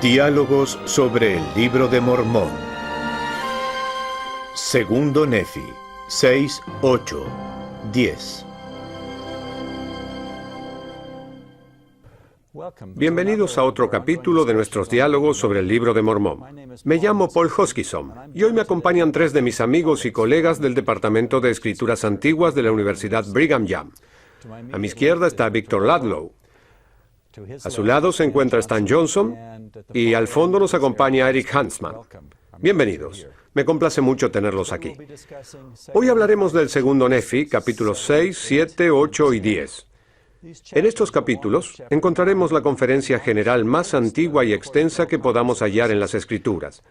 Diálogos sobre el Libro de Mormón. Segundo Nefi, 6, 8, 10. Bienvenidos a otro capítulo de nuestros diálogos sobre el Libro de Mormón. Me llamo Paul Hoskinson y hoy me acompañan tres de mis amigos y colegas del Departamento de Escrituras Antiguas de la Universidad Brigham Young. A mi izquierda está Victor Ludlow. A su lado se encuentra Stan Johnson y al fondo nos acompaña Eric Hansman. Bienvenidos. Me complace mucho tenerlos aquí. Hoy hablaremos del segundo Nefi, capítulos 6, 7, 8 y 10. En estos capítulos encontraremos la conferencia general más antigua y extensa que podamos hallar en las Escrituras.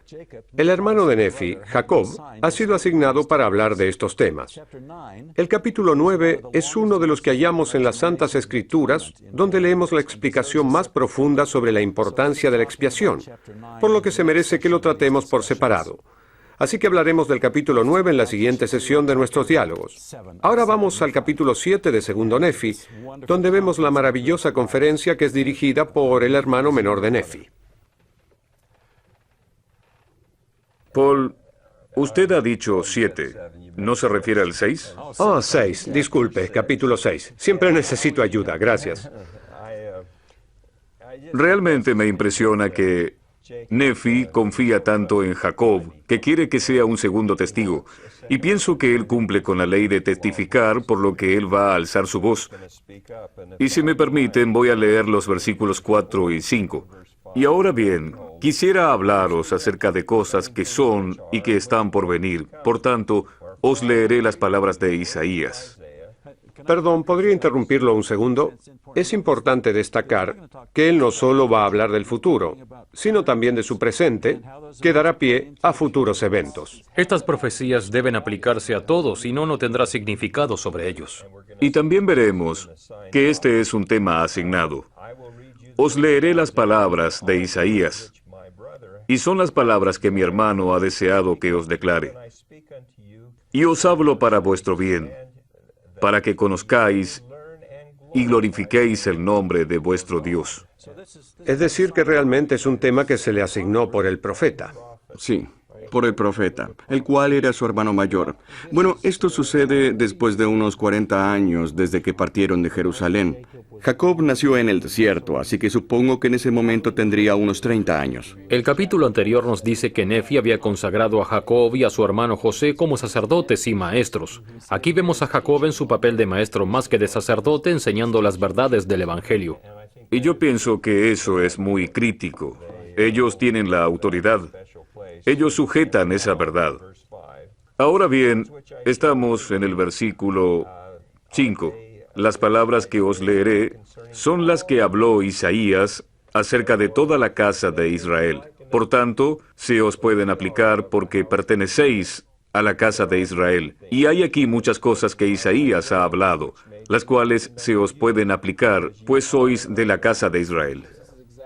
El hermano de Nefi, Jacob, ha sido asignado para hablar de estos temas. El capítulo 9 es uno de los que hallamos en las Santas Escrituras, donde leemos la explicación más profunda sobre la importancia de la expiación, por lo que se merece que lo tratemos por separado. Así que hablaremos del capítulo 9 en la siguiente sesión de nuestros diálogos. Ahora vamos al capítulo 7 de Segundo Nefi, donde vemos la maravillosa conferencia que es dirigida por el hermano menor de Nefi. Paul, usted ha dicho 7. ¿No se refiere al 6? Oh, 6. Disculpe, capítulo 6. Siempre necesito ayuda, gracias. Realmente me impresiona que Nefi confía tanto en Jacob que quiere que sea un segundo testigo, y pienso que él cumple con la ley de testificar, por lo que él va a alzar su voz. Y si me permiten, voy a leer los versículos 4 y 5. Y ahora bien, quisiera hablaros acerca de cosas que son y que están por venir. Por tanto, os leeré las palabras de Isaías. Perdón, ¿podría interrumpirlo un segundo? Es importante destacar que él no solo va a hablar del futuro, sino también de su presente, que dará pie a futuros eventos. Estas profecías deben aplicarse a todos, y no tendrá significado sobre ellos. Y también veremos que este es un tema asignado. Os leeré las palabras de Isaías, y son las palabras que mi hermano ha deseado que os declare. Y os hablo para vuestro bien, para que conozcáis y glorifiquéis el nombre de vuestro Dios. Es decir, que realmente es un tema que se le asignó por el profeta. Sí, por el profeta, el cual era su hermano mayor. Bueno, esto sucede después de unos 40 años desde que partieron de Jerusalén. Jacob nació en el desierto, así que supongo que en ese momento tendría unos 30 años. El capítulo anterior nos dice que Nefi había consagrado a Jacob y a su hermano José como sacerdotes y maestros. Aquí vemos a Jacob en su papel de maestro más que de sacerdote, enseñando las verdades del Evangelio. Y yo pienso que eso es muy crítico. Ellos tienen la autoridad. Ellos sujetan esa verdad. Ahora bien, estamos en el versículo 5. Las palabras que os leeré son las que habló Isaías acerca de toda la casa de Israel. Por tanto, se os pueden aplicar porque pertenecéis a la casa de Israel. Y hay aquí muchas cosas que Isaías ha hablado, las cuales se os pueden aplicar, pues sois de la casa de Israel.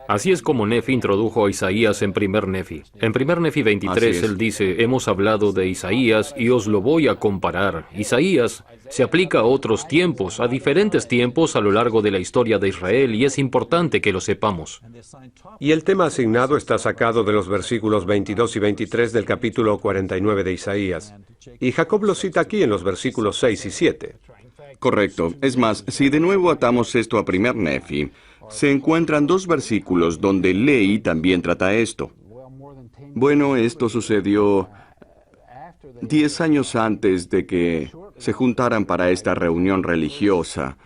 Así es como Nefi introdujo a Isaías en primer Nefi. En primer Nefi 23 él dice, hemos hablado de Isaías y os lo voy a comparar. Isaías se aplica a otros tiempos, a diferentes tiempos a lo largo de la historia de Israel, y es importante que lo sepamos. Y el tema asignado está sacado de los versículos 22 y 23 del capítulo 49 de Isaías. Y Jacob lo cita aquí en los versículos 6 y 7. Correcto. Es más, si de nuevo atamos esto a primer Nefi, se encuentran dos versículos donde Ley también trata esto. Bueno, esto sucedió 10 años antes de que se juntaran para esta reunión religiosa,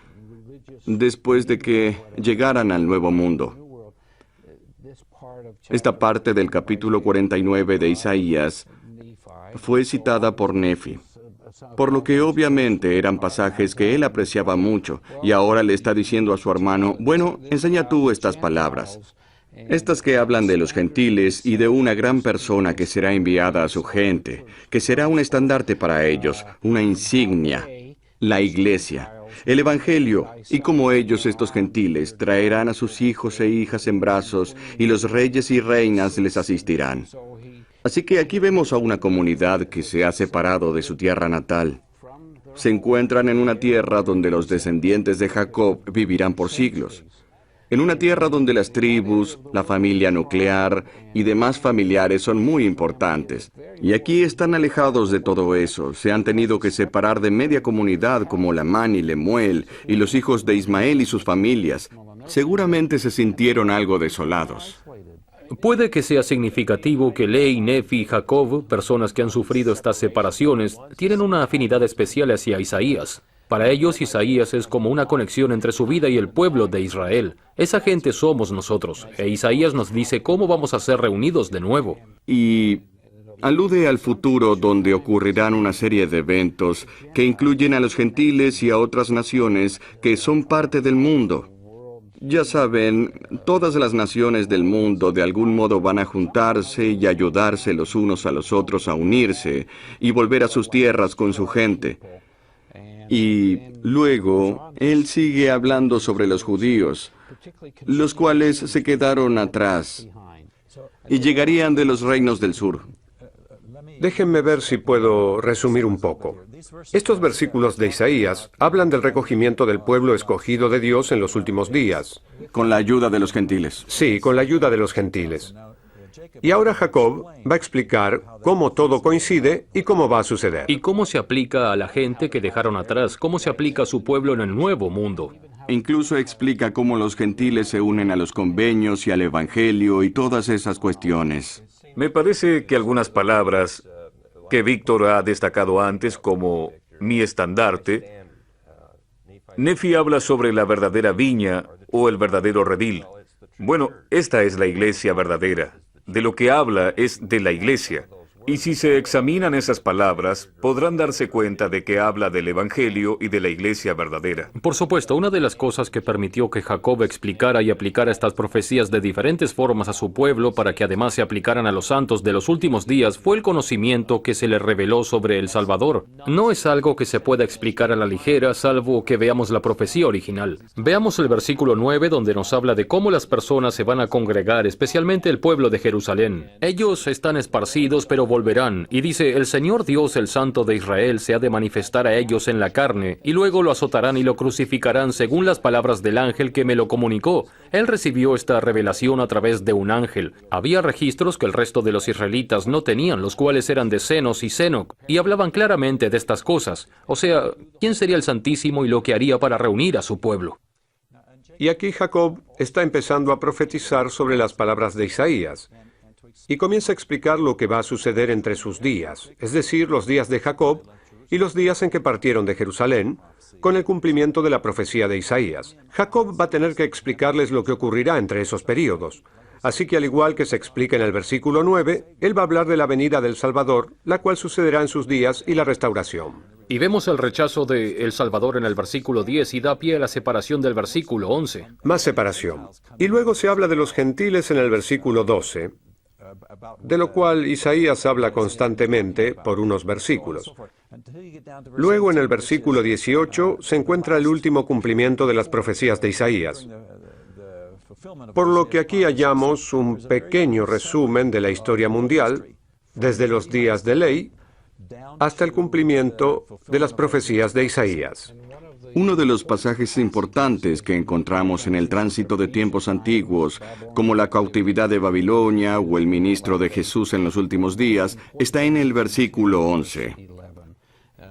después de que llegaran al Nuevo Mundo. Esta parte del capítulo 49 de Isaías fue citada por Nefi, por lo que obviamente eran pasajes que él apreciaba mucho, y ahora le está diciendo a su hermano, bueno, enseña tú estas palabras. Estas que hablan de los gentiles y de una gran persona que será enviada a su gente, que será un estandarte para ellos, una insignia, la iglesia, el evangelio, y como ellos, estos gentiles, traerán a sus hijos e hijas en brazos, y los reyes y reinas les asistirán. Así que aquí vemos a una comunidad que se ha separado de su tierra natal. Se encuentran en una tierra donde los descendientes de Jacob vivirán por siglos. en una tierra donde las tribus, la familia nuclear y demás familiares son muy importantes. Y aquí están alejados de todo eso. Se han tenido que separar de media comunidad como Lamán y Lemuel y los hijos de Ismael y sus familias. Seguramente se sintieron algo desolados. Puede que sea significativo que Lehi, Nefi y Jacob, personas que han sufrido estas separaciones, tienen una afinidad especial hacia Isaías. Para ellos, Isaías es como una conexión entre su vida y el pueblo de Israel. Esa gente somos nosotros, e Isaías nos dice cómo vamos a ser reunidos de nuevo. Y alude al futuro donde ocurrirán una serie de eventos que incluyen a los gentiles y a otras naciones que son parte del mundo. Ya saben, todas las naciones del mundo de algún modo van a juntarse y ayudarse los unos a los otros a unirse y volver a sus tierras con su gente. Y luego, él sigue hablando sobre los judíos, los cuales se quedaron atrás y llegarían de los reinos del sur. Déjenme ver si puedo resumir un poco. Estos versículos de Isaías hablan del recogimiento del pueblo escogido de Dios en los últimos días. Con la ayuda de los gentiles. Sí, con la ayuda de los gentiles. Y ahora Jacob va a explicar cómo todo coincide y cómo va a suceder. ¿Y cómo se aplica a la gente que dejaron atrás? ¿Cómo se aplica a su pueblo en el nuevo mundo? Incluso explica cómo los gentiles se unen a los convenios y al evangelio y todas esas cuestiones. Me parece que algunas palabras que Víctor ha destacado antes como mi estandarte, Nefi habla sobre la verdadera viña o el verdadero redil. Bueno, esta es la iglesia verdadera. De lo que habla es de la iglesia. Y si se examinan esas palabras, podrán darse cuenta de que habla del Evangelio y de la iglesia verdadera. Por supuesto, una de las cosas que permitió que Jacob explicara y aplicara estas profecías de diferentes formas a su pueblo para que además se aplicaran a los santos de los últimos días fue el conocimiento que se le reveló sobre el Salvador. No es algo que se pueda explicar a la ligera, salvo que veamos la profecía original. Veamos el versículo 9, donde nos habla de cómo las personas se van a congregar, especialmente el pueblo de Jerusalén. Ellos están esparcidos, pero volverán. Y dice, el Señor Dios, el Santo de Israel, se ha de manifestar a ellos en la carne, y luego lo azotarán y lo crucificarán según las palabras del ángel que me lo comunicó. Él recibió esta revelación a través de un ángel. Había registros que el resto de los israelitas no tenían, los cuales eran de Senos y Senoc, y hablaban claramente de estas cosas. O sea, ¿quién sería el Santísimo y lo que haría para reunir a su pueblo? Y aquí Jacob está empezando a profetizar sobre las palabras de Isaías. Y comienza a explicar lo que va a suceder entre sus días, es decir, los días de Jacob y los días en que partieron de Jerusalén, con el cumplimiento de la profecía de Isaías. Jacob va a tener que explicarles lo que ocurrirá entre esos períodos. Así que al igual que se explica en el versículo 9, él va a hablar de la venida del Salvador, la cual sucederá en sus días y la restauración. Y vemos el rechazo de El Salvador en el versículo 10 y da pie a la separación del versículo 11. Más separación. Y luego se habla de los gentiles en el versículo 12, de lo cual Isaías habla constantemente por unos versículos. Luego, en el versículo 18, se encuentra el último cumplimiento de las profecías de Isaías. Por lo que aquí hallamos un pequeño resumen de la historia mundial, desde los días de ley hasta el cumplimiento de las profecías de Isaías. Uno de los pasajes importantes que encontramos en el tránsito de tiempos antiguos, como la cautividad de Babilonia o el ministro de Jesús en los últimos días, está en el versículo 11.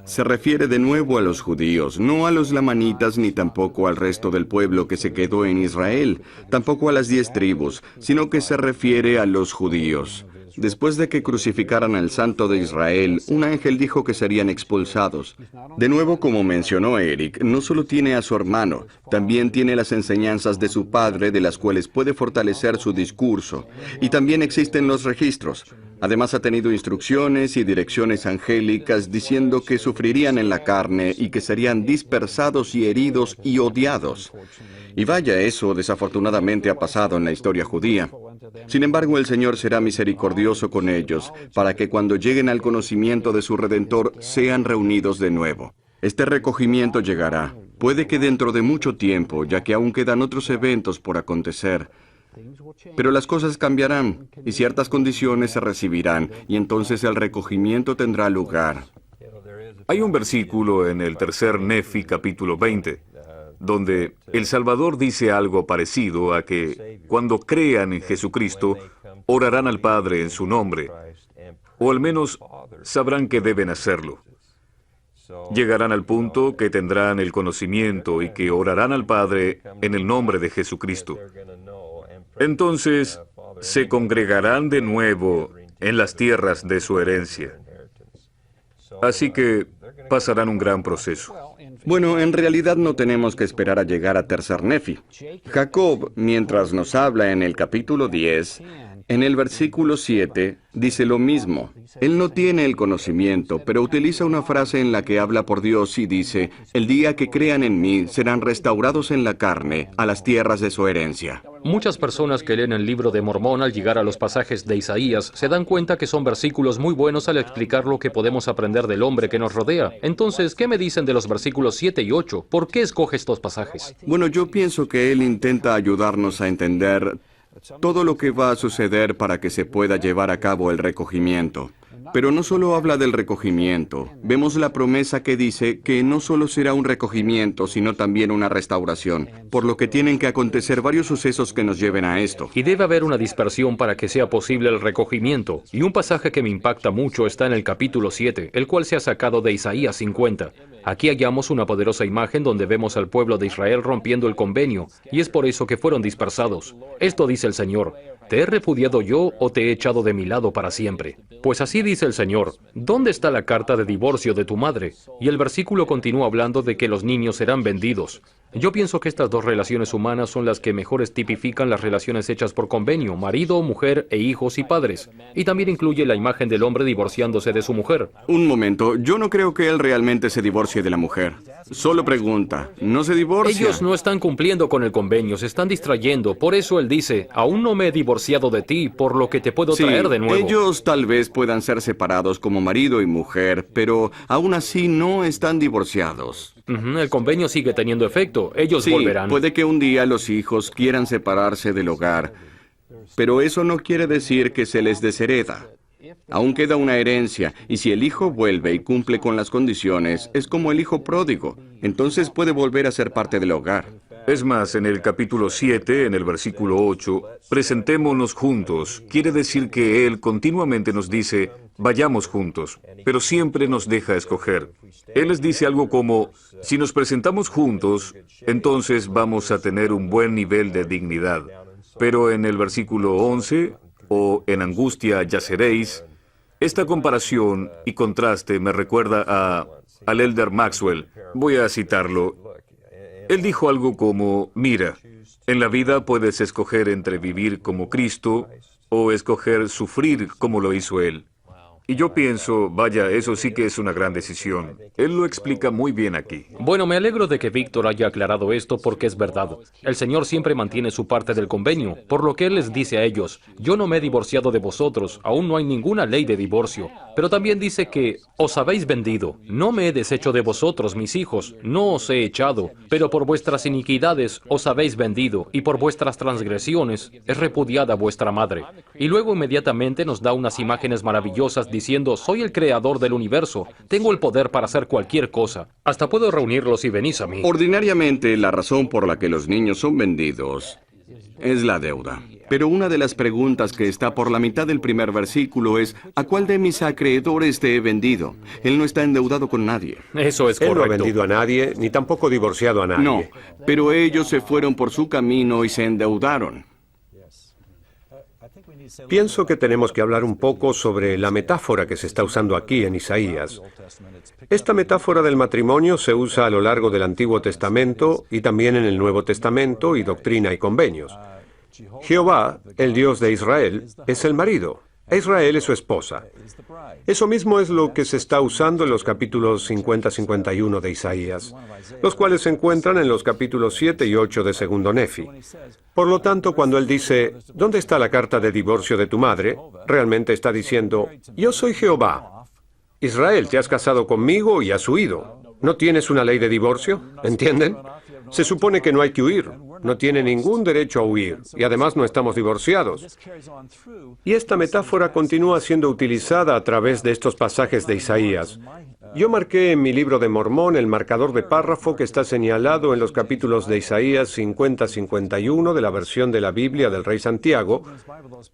Se refiere de nuevo a los judíos, no a los lamanitas ni tampoco al resto del pueblo que se quedó en Israel, tampoco a las 10 tribus, sino que se refiere a los judíos. Después de que crucificaran al Santo de Israel, un ángel dijo que serían expulsados. De nuevo, como mencionó Eric, no solo tiene a su hermano, también tiene las enseñanzas de su padre, de las cuales puede fortalecer su discurso. Y también existen los registros. Además, ha tenido instrucciones y direcciones angélicas diciendo que sufrirían en la carne y que serían dispersados y heridos y odiados. Y vaya, eso desafortunadamente ha pasado en la historia judía. Sin embargo, el Señor será misericordioso con ellos, para que cuando lleguen al conocimiento de su Redentor, sean reunidos de nuevo. Este recogimiento llegará. Puede que dentro de mucho tiempo, ya que aún quedan otros eventos por acontecer. Pero las cosas cambiarán, y ciertas condiciones se recibirán, y entonces el recogimiento tendrá lugar. Hay un versículo en el tercer Nefi, capítulo 20, donde el Salvador dice algo parecido a que cuando crean en Jesucristo, orarán al Padre en su nombre, o al menos sabrán que deben hacerlo. Llegarán al punto que tendrán el conocimiento y que orarán al Padre en el nombre de Jesucristo. Entonces, se congregarán de nuevo en las tierras de su herencia. Así que pasarán un gran proceso. Bueno, en realidad no tenemos que esperar a llegar a tercer Nefi. Jacob, mientras nos habla en el capítulo 10, en el versículo 7, dice lo mismo. Él no tiene el conocimiento, pero utiliza una frase en la que habla por Dios y dice, el día que crean en mí, serán restaurados en la carne, a las tierras de su herencia. Muchas personas que leen el libro de Mormón al llegar a los pasajes de Isaías se dan cuenta que son versículos muy buenos al explicar lo que podemos aprender del hombre que nos rodea. Entonces, ¿qué me dicen de los versículos 7 y 8? ¿Por qué escoge estos pasajes? Bueno, yo pienso que él intenta ayudarnos a entender todo lo que va a suceder para que se pueda llevar a cabo el recogimiento. Pero no solo habla del recogimiento. Vemos la promesa que dice que no solo será un recogimiento, sino también una restauración, por lo que tienen que acontecer varios sucesos que nos lleven a esto. Y debe haber una dispersión para que sea posible el recogimiento. Y un pasaje que me impacta mucho está en el capítulo 7, el cual se ha sacado de Isaías 50. Aquí hallamos una poderosa imagen donde vemos al pueblo de Israel rompiendo el convenio, y es por eso que fueron dispersados. Esto dice el Señor: ¿te he repudiado yo o te he echado de mi lado para siempre? Pues así dice el Señor: ¿dónde está la carta de divorcio de tu madre? Y el versículo continúa hablando de que los niños serán vendidos. Yo pienso que estas dos relaciones humanas son las que mejores tipifican las relaciones hechas por convenio: marido, mujer e hijos y padres. Y también incluye la imagen del hombre divorciándose de su mujer. Un momento, yo no creo que él realmente se divorcie de la mujer. Solo pregunta, ¿no se divorcia? Ellos no están cumpliendo con el convenio, se están distrayendo. Por eso él dice: aún no me he divorciado de ti, por lo que te puedo traer de nuevo. Ellos tal vez puedan ser separados como marido y mujer, pero aún así no están divorciados. El convenio sigue teniendo efecto. Ellos volverán. Puede que un día los hijos quieran separarse del hogar, pero eso no quiere decir que se les deshereda. Aún queda una herencia, y si el hijo vuelve y cumple con las condiciones, es como el hijo pródigo. Entonces puede volver a ser parte del hogar. Es más, en el capítulo 7, en el versículo 8, presentémonos juntos. Quiere decir que Él continuamente nos dice, vayamos juntos, pero siempre nos deja escoger. Él les dice algo como, si nos presentamos juntos, entonces vamos a tener un buen nivel de dignidad. Pero en el versículo 11, o en angustia yaceréis, esta comparación y contraste me recuerda al elder Maxwell. Voy a citarlo. Él dijo algo como, mira, en la vida puedes escoger entre vivir como Cristo o escoger sufrir como lo hizo Él. Y yo pienso, vaya, eso sí que es una gran decisión. Él lo explica muy bien aquí. Bueno, me alegro de que Víctor haya aclarado esto porque es verdad. El Señor siempre mantiene su parte del convenio, por lo que Él les dice a ellos, yo no me he divorciado de vosotros, aún no hay ninguna ley de divorcio. Pero también dice que os habéis vendido. No me he deshecho de vosotros, mis hijos, no os he echado, pero por vuestras iniquidades os habéis vendido, y por vuestras transgresiones es repudiada vuestra madre. Y luego inmediatamente nos da unas imágenes maravillosas diciendo, soy el creador del universo, tengo el poder para hacer cualquier cosa. Hasta puedo reunirlos y venís a mí. Ordinariamente, la razón por la que los niños son vendidos es la deuda. Pero una de las preguntas que está por la mitad del primer versículo es, ¿a cuál de mis acreedores te he vendido? Él no está endeudado con nadie. Eso es Él correcto. no ha vendido a nadie, ni tampoco divorciado a nadie. No, pero ellos se fueron por su camino y se endeudaron. Pienso que tenemos que hablar un poco sobre la metáfora que se está usando aquí en Isaías. Esta metáfora del matrimonio se usa a lo largo del Antiguo Testamento y también en el Nuevo Testamento y Doctrina y Convenios. Jehová, el Dios de Israel, es el marido, e Israel es su esposa. Eso mismo es lo que se está usando en los capítulos 50-51 de Isaías, los cuales se encuentran en los capítulos 7 y 8 de Segundo Nefi. Por lo tanto, cuando él dice, ¿dónde está la carta de divorcio de tu madre?, realmente está diciendo, yo soy Jehová. Israel, te has casado conmigo y has huido. ¿No tienes una ley de divorcio? ¿Entienden? Se supone que no hay que huir. No tiene ningún derecho a huir. Y además no estamos divorciados. Y esta metáfora continúa siendo utilizada a través de estos pasajes de Isaías. Yo marqué en mi libro de Mormón el marcador de párrafo que está señalado en los capítulos de Isaías 50-51 de la versión de la Biblia del Rey Santiago,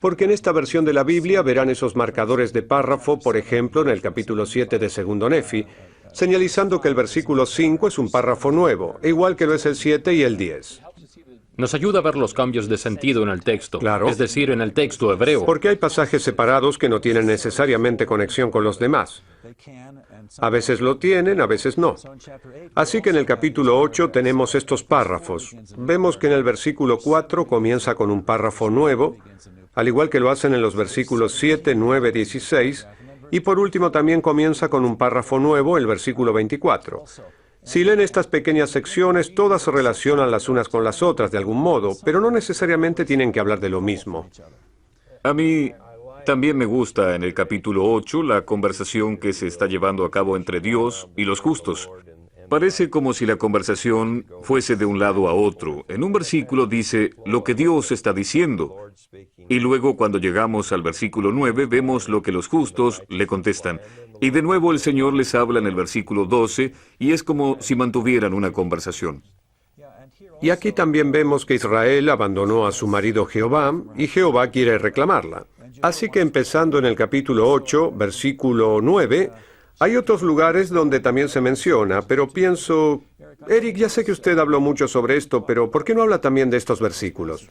porque en esta versión de la Biblia verán esos marcadores de párrafo, por ejemplo, en el capítulo 7 de Segundo Nefi, señalizando que el versículo 5 es un párrafo nuevo, igual que lo es el 7 y el 10. Nos ayuda a ver los cambios de sentido en el texto, Claro. es decir, en el texto hebreo. Porque hay pasajes separados que no tienen necesariamente conexión con los demás. A veces lo tienen, a veces no. Así que en el capítulo 8 tenemos estos párrafos. Vemos que en el versículo 4 comienza con un párrafo nuevo, al igual que lo hacen en los versículos 7, 9, 16, y por último también comienza con un párrafo nuevo, el versículo 24. Si leen estas pequeñas secciones, todas se relacionan las unas con las otras de algún modo, pero no necesariamente tienen que hablar de lo mismo. A mí también me gusta en el capítulo 8 la conversación que se está llevando a cabo entre Dios y los justos. Parece como si la conversación fuese de un lado a otro. En un versículo dice lo que Dios está diciendo. Y luego cuando llegamos al versículo 9 vemos lo que los justos le contestan. Y de nuevo el Señor les habla en el versículo 12 y es como si mantuvieran una conversación. Y aquí también vemos que Israel abandonó a su marido Jehová y Jehová quiere reclamarla. Así que empezando en el capítulo 8, versículo 9, hay otros lugares donde también se menciona, pero pienso, Eric, ya sé que usted habló mucho sobre esto, pero ¿por qué no habla también de estos versículos?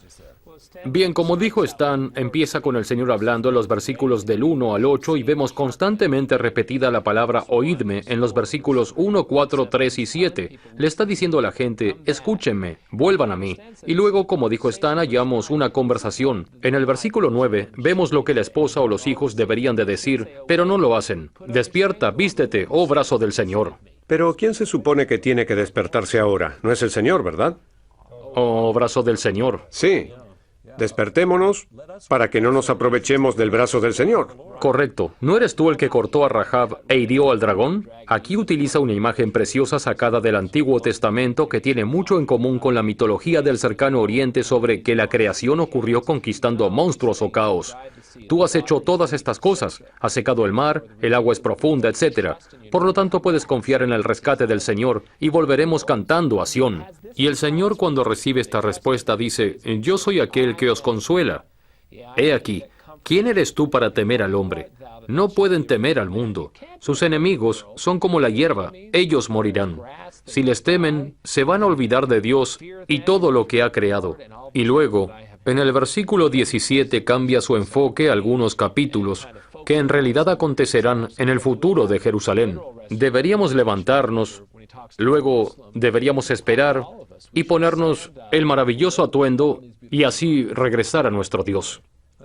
Bien, como dijo Stan, empieza con el Señor hablando en los versículos del 1 al 8 y vemos constantemente repetida la palabra oídme en los versículos 1, 4, 3 y 7. Le está diciendo a la gente, escúchenme, vuelvan a mí. Y luego, como dijo Stan, hallamos una conversación. En el versículo 9 vemos lo que la esposa o los hijos deberían de decir, pero no lo hacen. Despierta, vístete, oh brazo del Señor. Pero ¿quién se supone que tiene que despertarse ahora? No es el Señor, ¿verdad? Oh brazo del Señor. Sí. Despertémonos para que no nos aprovechemos del brazo del Señor. Correcto. ¿No eres tú el que cortó a Rahab e hirió al dragón? Aquí utiliza una imagen preciosa sacada del Antiguo Testamento que tiene mucho en común con la mitología del cercano Oriente sobre que la creación ocurrió conquistando monstruos o caos. Tú has hecho todas estas cosas, has secado el mar, el agua es profunda, etc. Por lo tanto, puedes confiar en el rescate del Señor y volveremos cantando a Sión. Y el Señor, cuando recibe esta respuesta, dice, yo soy aquel que os consuela. He aquí, ¿quién eres tú para temer al hombre? No pueden temer al mundo. Sus enemigos son como la hierba, ellos morirán. Si les temen, se van a olvidar de Dios y todo lo que ha creado. Y luego, en el versículo 17 cambia su enfoque a algunos capítulos que en realidad acontecerán en el futuro de Jerusalén. Deberíamos levantarnos, luego deberíamos esperar y ponernos el maravilloso atuendo y así regresar a nuestro Dios.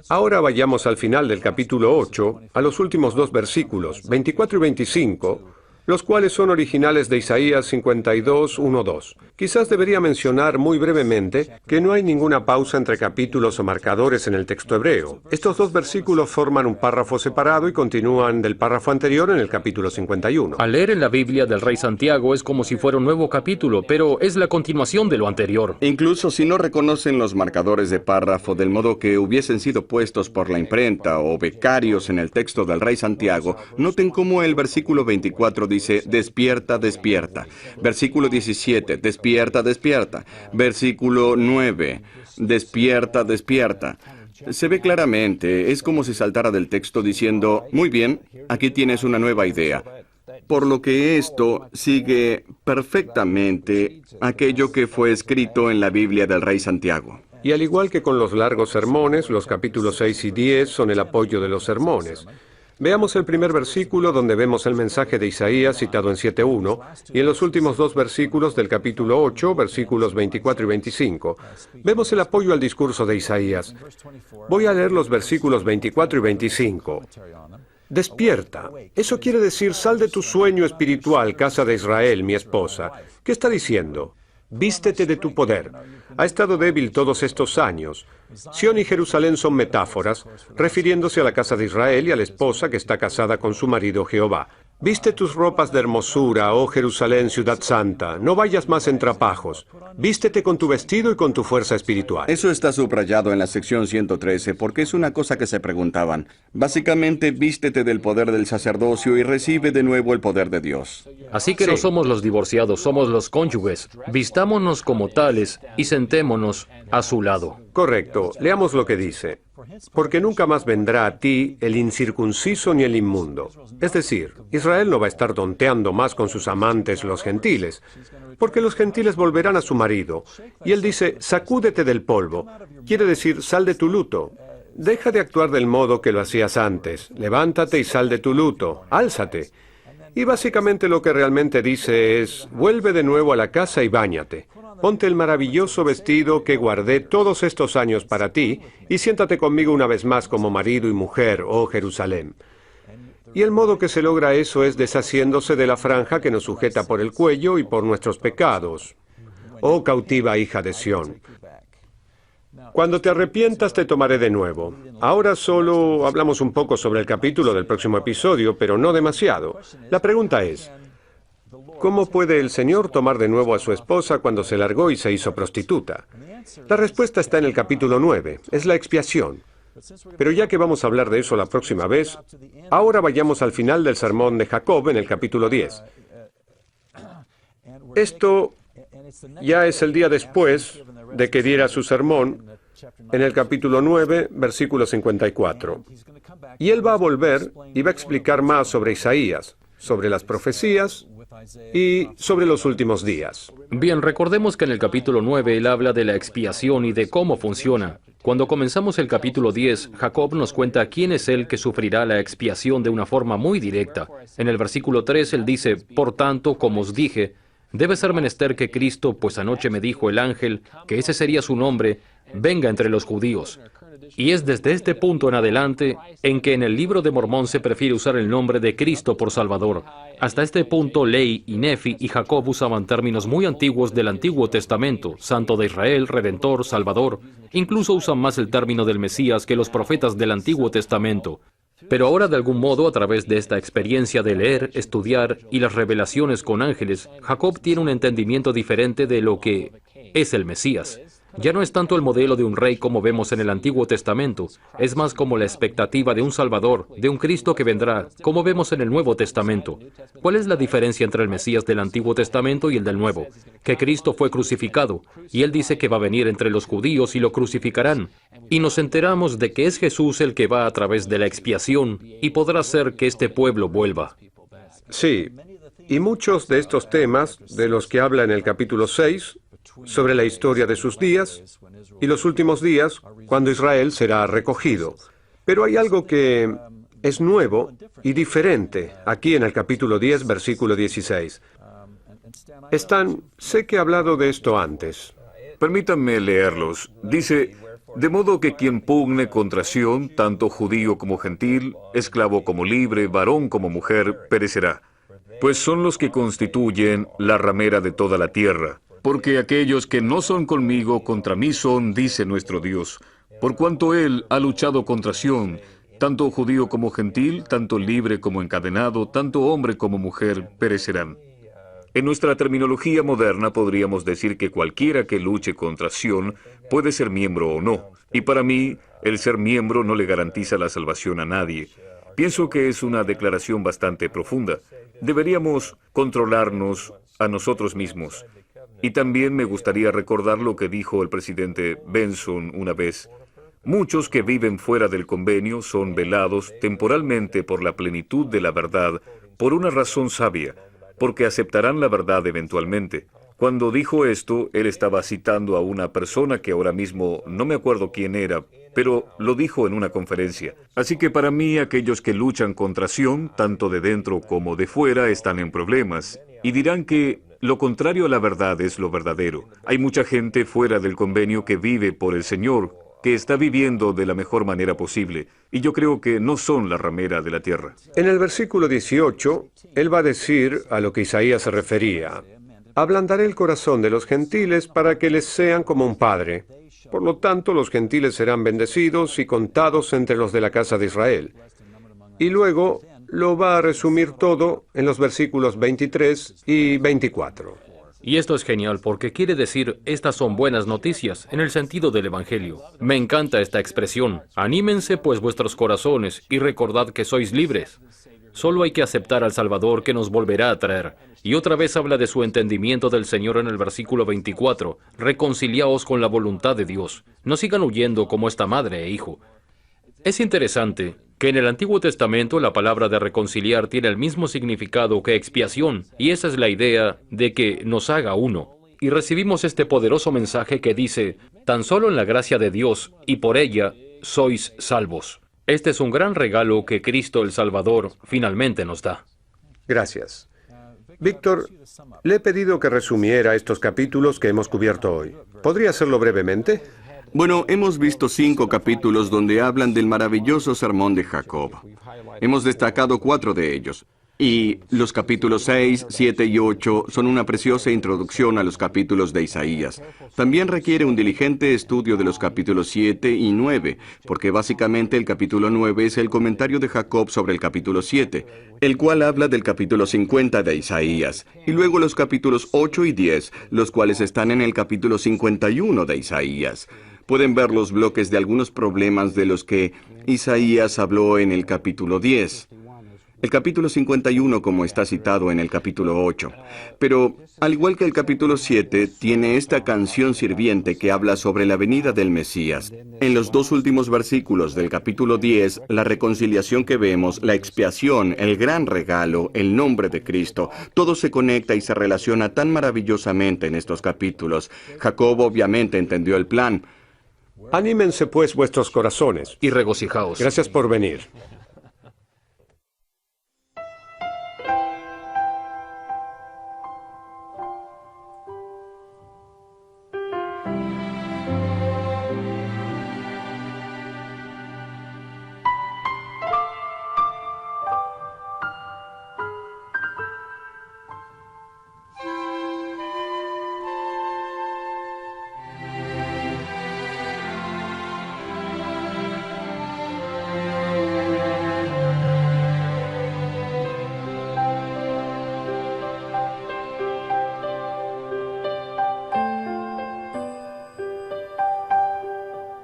Ahora vayamos al final del capítulo 8, a los últimos dos versículos, 24 y 25, los cuales son originales de Isaías 52, 1, 2. Quizás debería mencionar muy brevemente que no hay ninguna pausa entre capítulos o marcadores en el texto hebreo. Estos dos versículos forman un párrafo separado y continúan del párrafo anterior en el capítulo 51. Al leer en la Biblia del Rey Santiago es como si fuera un nuevo capítulo, pero es la continuación de lo anterior. Incluso si no reconocen los marcadores de párrafo del modo que hubiesen sido puestos por la imprenta o becarios en el texto del Rey Santiago, noten cómo el versículo 24 dice, despierta, despierta. Versículo 17, despierta, despierta. Versículo 9, despierta, despierta. Se ve claramente, es como si saltara del texto diciendo, muy bien, aquí tienes una nueva idea. Por lo que esto sigue perfectamente aquello que fue escrito en la Biblia del Rey Santiago. Y al igual que con los largos sermones, los capítulos 6 y 10 son el apoyo de los sermones. Veamos el primer versículo donde vemos el mensaje de Isaías citado en 7.1 y en los últimos dos versículos del capítulo 8, versículos 24 y 25, vemos el apoyo al discurso de Isaías. Voy a leer los versículos 24 y 25. Despierta. Eso quiere decir, sal de tu sueño espiritual, casa de Israel, mi esposa. ¿Qué está diciendo? Vístete de tu poder. Ha estado débil todos estos años. Sión y Jerusalén son metáforas, refiriéndose a la casa de Israel y a la esposa que está casada con su marido Jehová. Viste tus ropas de hermosura, oh Jerusalén, ciudad santa. No vayas más en trapajos. Vístete con tu vestido y con tu fuerza espiritual. Eso está subrayado en la sección 113 porque es una cosa que se preguntaban. Básicamente, vístete del poder del sacerdocio y recibe de nuevo el poder de Dios. Así que no somos los divorciados, somos los cónyuges. Vistámonos como tales y sentémonos a su lado. Correcto. Leamos lo que dice. Porque nunca más vendrá a ti el incircunciso ni el inmundo. Es decir, Israel no va a estar tonteando más con sus amantes los gentiles, porque los gentiles volverán a su marido. Y él dice, sacúdete del polvo. Quiere decir, sal de tu luto. Deja de actuar del modo que lo hacías antes. Levántate y sal de tu luto. Álzate. Y básicamente lo que realmente dice es, vuelve de nuevo a la casa y báñate. Ponte el maravilloso vestido que guardé todos estos años para ti y siéntate conmigo una vez más como marido y mujer, oh Jerusalén. Y el modo que se logra eso es deshaciéndose de la franja que nos sujeta por el cuello y por nuestros pecados. Oh cautiva hija de Sión. Cuando te arrepientas te tomaré de nuevo. Ahora solo hablamos un poco sobre el capítulo del próximo episodio, pero no demasiado. La pregunta es, ¿cómo puede el Señor tomar de nuevo a su esposa cuando se largó y se hizo prostituta? La respuesta está en el capítulo 9, es la expiación. Pero ya que vamos a hablar de eso la próxima vez, ahora vayamos al final del sermón de Jacob en el capítulo 10. Esto ya es el día después de que diera su sermón en el capítulo 9, versículo 54. Y él va a volver y va a explicar más sobre Isaías, sobre las profecías y sobre los últimos días. Bien, recordemos que en el capítulo 9 él habla de la expiación y de cómo funciona. Cuando comenzamos el capítulo 10, Jacob nos cuenta quién es el que sufrirá la expiación de una forma muy directa. En el versículo 3 él dice, por tanto, como os dije, debe ser menester que Cristo, pues anoche me dijo el ángel, que ese sería su nombre, venga entre los judíos. Y es desde este punto en adelante en que en el libro de Mormón se prefiere usar el nombre de Cristo por Salvador. Hasta este punto, Ley y Nefi y Jacob usaban términos muy antiguos del Antiguo Testamento, Santo de Israel, Redentor, Salvador. Incluso usan más el término del Mesías que los profetas del Antiguo Testamento. Pero ahora, de algún modo, a través de esta experiencia de leer, estudiar y las revelaciones con ángeles, Jacob tiene un entendimiento diferente de lo que es el Mesías. Ya no es tanto el modelo de un rey como vemos en el Antiguo Testamento, es más como la expectativa de un Salvador, de un Cristo que vendrá, como vemos en el Nuevo Testamento. ¿Cuál es la diferencia entre el Mesías del Antiguo Testamento y el del Nuevo? Que Cristo fue crucificado, y él dice que va a venir entre los judíos y lo crucificarán. Y nos enteramos de que es Jesús el que va a través de la expiación y podrá hacer que este pueblo vuelva. Sí, y muchos de estos temas, de los que habla en el capítulo 6, sobre la historia de sus días y los últimos días, cuando Israel será recogido. Pero hay algo que es nuevo y diferente aquí en el capítulo 10, versículo 16. Stan, sé que he hablado de esto antes. Permítanme leerlos. Dice, de modo que quien pugne contra Sión, tanto judío como gentil, esclavo como libre, varón como mujer, perecerá. Pues son los que constituyen la ramera de toda la tierra. Porque aquellos que no son conmigo, contra mí son, dice nuestro Dios. Por cuanto Él ha luchado contra Sión, tanto judío como gentil, tanto libre como encadenado, tanto hombre como mujer, perecerán. En nuestra terminología moderna podríamos decir que cualquiera que luche contra Sión puede ser miembro o no. Y para mí, el ser miembro no le garantiza la salvación a nadie. Pienso que es una declaración bastante profunda. Deberíamos controlarnos a nosotros mismos. Y también me gustaría recordar lo que dijo el presidente Benson una vez. Muchos que viven fuera del convenio son velados temporalmente por la plenitud de la verdad, por una razón sabia, porque aceptarán la verdad eventualmente. Cuando dijo esto, él estaba citando a una persona que ahora mismo no me acuerdo quién era, pero lo dijo en una conferencia. Así que para mí, aquellos que luchan contra Sión, tanto de dentro como de fuera, están en problemas, y dirán que lo contrario a la verdad es lo verdadero. Hay mucha gente fuera del convenio que vive por el Señor, que está viviendo de la mejor manera posible, y yo creo que no son la ramera de la tierra. En el versículo 18, él va a decir a lo que Isaías se refería. Ablandaré el corazón de los gentiles para que les sean como un padre. Por lo tanto, los gentiles serán bendecidos y contados entre los de la casa de Israel. Y luego lo va a resumir todo en los versículos 23 y 24. Y esto es genial porque quiere decir, estas son buenas noticias, en el sentido del Evangelio. Me encanta esta expresión. Anímense pues vuestros corazones y recordad que sois libres. Solo hay que aceptar al Salvador que nos volverá a traer. Y otra vez habla de su entendimiento del Señor en el versículo 24. Reconciliaos con la voluntad de Dios. No sigan huyendo como esta madre e hijo. Es interesante que en el Antiguo Testamento la palabra de reconciliar tiene el mismo significado que expiación, y esa es la idea de que nos haga uno. Y recibimos este poderoso mensaje que dice, tan solo en la gracia de Dios y por ella sois salvos. Este es un gran regalo que Cristo el Salvador finalmente nos da. Gracias. Víctor, le he pedido que resumiera estos capítulos que hemos cubierto hoy. ¿Podría hacerlo brevemente? Bueno, hemos visto 5 capítulos donde hablan del maravilloso sermón de Jacob. Hemos destacado 4 de ellos. Y los capítulos 6, 7 y 8 son una preciosa introducción a los capítulos de Isaías. También requiere un diligente estudio de los capítulos 7 y 9, porque básicamente el capítulo 9 es el comentario de Jacob sobre el capítulo 7, el cual habla del capítulo 50 de Isaías, y luego los capítulos 8 y 10, los cuales están en el capítulo 51 de Isaías. Pueden ver los bloques de algunos problemas de los que Isaías habló en el capítulo 10. El capítulo 51, como está citado en el capítulo 8. Pero, al igual que el capítulo 7, tiene esta canción sirviente que habla sobre la venida del Mesías. En los 2 últimos versículos del capítulo 10, la reconciliación que vemos, la expiación, el gran regalo, el nombre de Cristo, todo se conecta y se relaciona tan maravillosamente en estos capítulos. Jacob obviamente entendió el plan. Anímense pues vuestros corazones. Y regocijaos. Gracias por venir.